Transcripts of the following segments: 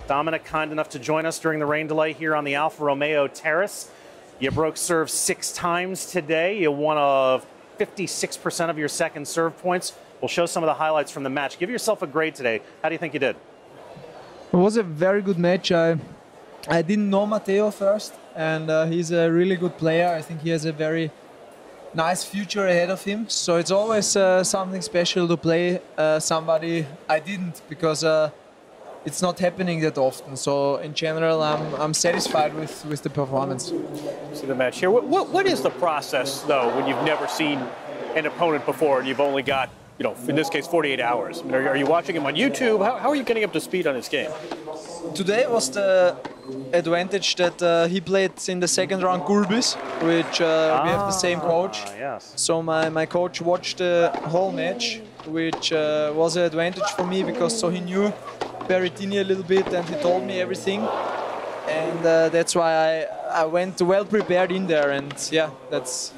Dominic, kind enough to join us during the rain delay here on the Alfa Romeo Terrace. You broke serve 6 times today. You won 56% of your second serve points. We'll show some of the highlights from the match. Give yourself a grade today. How do you think you did? It was a very good match. I didn't know Matteo first, and he's a really good player. I think he has a very nice future ahead of him. So it's always something special to play somebody I didn't, because it's not happening that often. So in general, I'm satisfied with the performance. See the match here. What is the process, though, when you've never seen an opponent before and you've only got, you know, in this case, 48 hours? I mean, are you watching him on YouTube? How are you getting up to speed on his game? Today was the advantage that he played in the second round Gulbis, which we have the same coach. Yes. So my coach watched the whole match, which was an advantage for me, because so he knew Berrettini a little bit and he told me everything. And that's why I went well prepared in there, and yeah, that's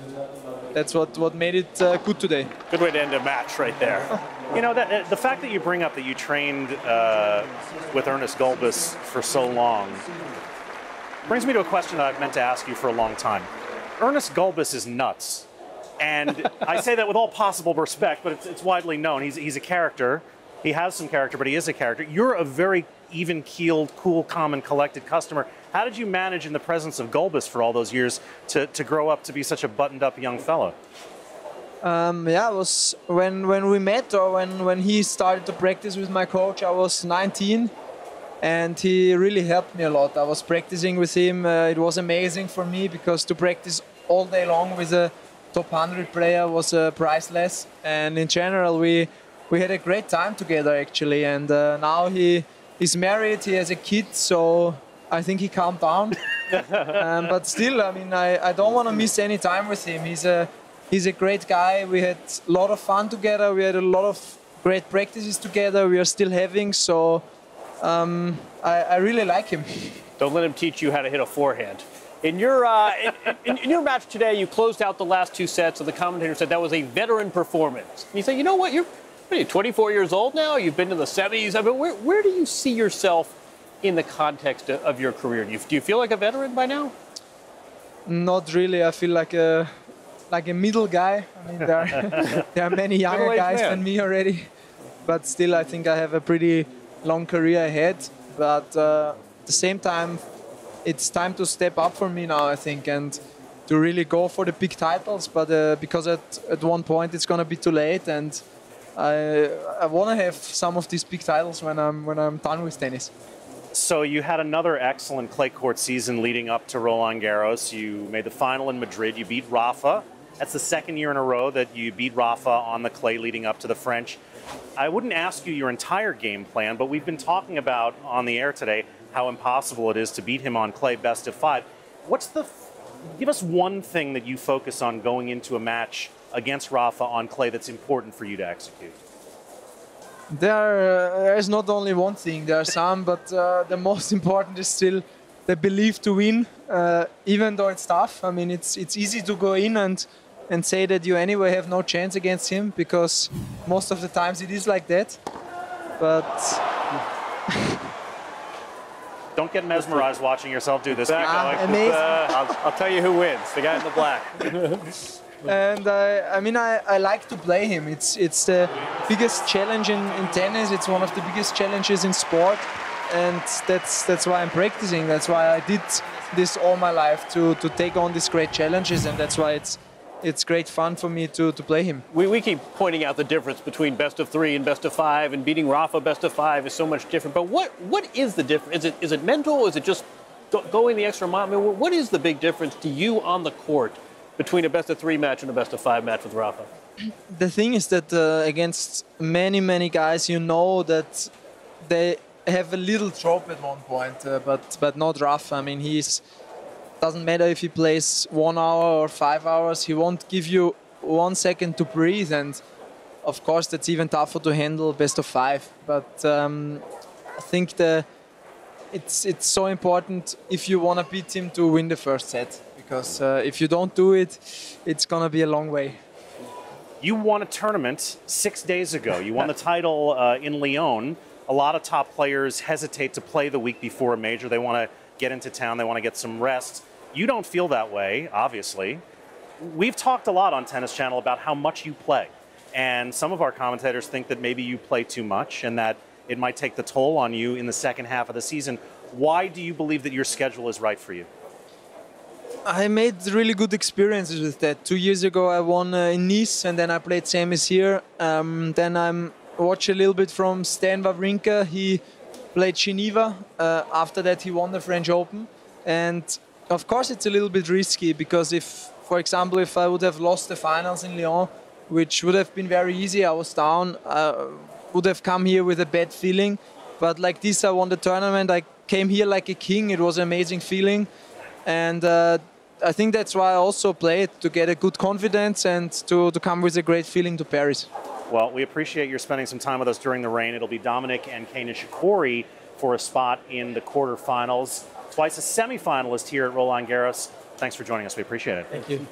what made it good today. Good way to end a match right there. You know, the fact that you bring up that you trained with Ernest Gulbis for so long brings me to a question that I've meant to ask you for a long time. Ernest Gulbis is nuts. And I say that with all possible respect, but it's widely known. He's a character. He has some character, but he is a character. You're a very even-keeled, cool, calm, and collected customer. How did you manage in the presence of Gulbis for all those years to grow up to be such a buttoned-up young fellow? Yeah, it was when we met, or when he started to practice with my coach, I was 19, and he really helped me a lot. I was practicing with him. It was amazing for me, because to practice all day long with a top 100 player was priceless. And in general, we had a great time together, actually. And now he's married, he has a kid, so I think he calmed down. But still, I mean, I don't want to miss any time with him. He's a great guy. We had a lot of fun together. We had a lot of great practices together. We are still having, so I really like him. Don't let him teach you how to hit a forehand. In your in your match today, you closed out the last 2 sets, and the commentator said that was a veteran performance. And you say, you know what, you're 24 years old now. You've been to the semis. I mean, where do you see yourself in the context of your career? Do you feel like a veteran by now? Not really. I feel like a middle guy. I mean, there are many younger guys than me already, but still, I think I have a pretty long career ahead. But at the same time, it's time to step up for me now, I think, and to really go for the big titles. But because at one point it's gonna be too late, and I want to have some of these big titles when I'm done with tennis. So you had another excellent clay court season leading up to Roland Garros. You made the final in Madrid. You beat Rafa. That's the second year in a row that you beat Rafa on the clay leading up to the French. I wouldn't ask you your entire game plan, but we've been talking about on the air today how impossible it is to beat him on clay best of 5. Give us one thing that you focus on going into a match against Rafa on clay that's important for you to execute. There is not only one thing, there are some, but the most important is still the belief to win, even though it's tough. I mean, it's easy to go in and say that you anyway have no chance against him, because most of the times it is like that. But don't get mesmerized watching yourself do this. Amazing. I'll tell you who wins, the guy in the black. And I mean, I like to play him. It's the biggest challenge in tennis. It's one of the biggest challenges in sport, and that's why I'm practicing. That's why I did this all my life, to take on these great challenges, and that's why it's great fun for me to play him. We keep pointing out the difference between best of 3 and best of 5, and beating Rafa best of 5 is so much different. But what is the difference? Is it mental? Is it just going the extra mile? I mean, what is the big difference to you on the court between a best of 3 match and a best of 5 match with Rafa? The thing is that against many guys, you know that they have a little drop at one point, but not Rafa. I mean, doesn't matter if he plays 1 hour or 5 hours, he won't give you 1 second to breathe, and of course that's even tougher to handle best of 5. But I think it's so important if you want to beat him to win the first set, because if you don't do it, it's gonna be a long way. You won a tournament 6 days ago. You won the title in Lyon. a lot of top players hesitate to play the week before a major. They want to get into town. They want to get some rest. You don't feel that way, obviously. We've talked a lot on Tennis Channel about how much you play. And some of our commentators think that maybe you play too much and that it might take the toll on you in the second half of the season. Why do you believe that your schedule is right for you? I made really good experiences with that. 2 years ago I won in Nice, and then I played semis here. Then I watched a little bit from Stan Wawrinka. He played Geneva. After that he won the French Open. And of course it's a little bit risky, because if, for example, if I would have lost the finals in Lyon, which would have been very easy, I was down, I would have come here with a bad feeling. But like this, I won the tournament. I came here like a king. It was an amazing feeling. And I think that's why I also played, to get a good confidence and to come with a great feeling to Paris. Well, we appreciate your spending some time with us during the rain. It'll be Dominic and Kei Nishikori for a spot in the quarterfinals. Twice a semifinalist here at Roland Garros. Thanks for joining us. We appreciate it. Thank you.